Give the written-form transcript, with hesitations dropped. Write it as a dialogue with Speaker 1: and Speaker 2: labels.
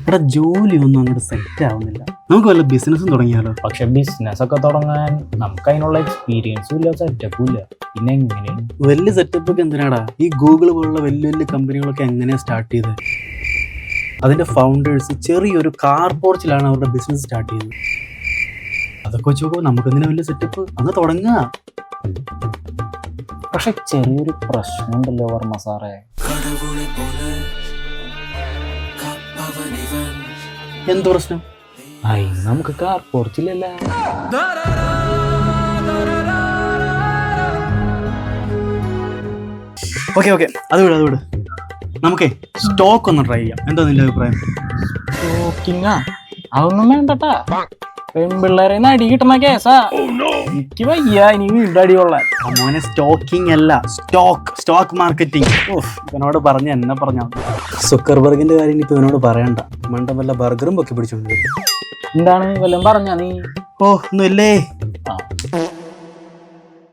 Speaker 1: ഇവിടെ ജോലിയൊന്നും അങ്ങോട്ട് സെറ്റ് ആവുന്നില്ല. നമുക്ക് വല്ല ബിസിനസ്സും തുടങ്ങിയാലോ?
Speaker 2: പക്ഷെ ബിസിനസ് ഒക്കെ തുടങ്ങാൻ നമുക്ക് അതിനുള്ള എക്സ്പീരിയൻസും ഇല്ല, സെറ്റപ്പും ഇല്ല. പിന്നെ എങ്ങനെയാണ്
Speaker 1: വലിയ സെറ്റപ്പ് ഒക്കെ എന്തിനാടാ? ഈ ഗൂഗിൾ പോലുള്ള വലിയ വലിയ കമ്പനികളൊക്കെ എങ്ങനെയാ സ്റ്റാർട്ട് ചെയ്തത്? അതിന്റെ ഫൗണ്ടേഴ്സ് ചെറിയൊരു കാർ പോർച്ചിലാണ് അവരുടെ ബിസിനസ് സ്റ്റാർട്ട് ചെയ്തത്. അതൊക്കെ വെച്ച് നോക്കുമ്പോൾ നമുക്ക് എന്തിനാ വലിയ സെറ്റപ്പ്? അങ്ങ് തുടങ്ങുക.
Speaker 2: പക്ഷെ ചെറിയൊരു പ്രശ്നമുണ്ടല്ലോ വർമ്മ സാറേ.
Speaker 1: എന്ത് പ്രശ്നം?
Speaker 2: നമുക്ക് കാർ പോർച്ചില്ലല്ല.
Speaker 1: ഓക്കെ അത് വിട്. നമുക്കേ സ്റ്റോക്ക് ഒന്ന് ട്രൈ ചെയ്യാം. എന്താ നിന്റെ അഭിപ്രായം?
Speaker 2: സ്റ്റോക്കിങ്ങാ? അതൊന്നും വേണ്ടട്ടാ. പെൺപിള്ളേരെ അടി കിട്ടുന്ന കേസാ. എനിക്ക് വയ്യ ഇനി വീണ്ടും അടി കൊള്ളാൻ.
Speaker 1: മോനെ സ്റ്റോക്കിംഗ് അല്ല, സ്റ്റോക്ക് മാർക്കറ്റിംഗ്. ഇവനോട് പറഞ്ഞ എന്നെ പറഞ്ഞ സുക്കർബർഗിന്റെ കാര്യം ഇപ്പൊ ഇവനോട് പറയണ്ട. മണ്ട വല്ല ബർഗറും പൊക്കി പിടിച്ചോണ്ട്
Speaker 2: എന്താണ് വല്ലതും പറഞ്ഞ നീ?
Speaker 1: ഒന്നുമില്ലേ.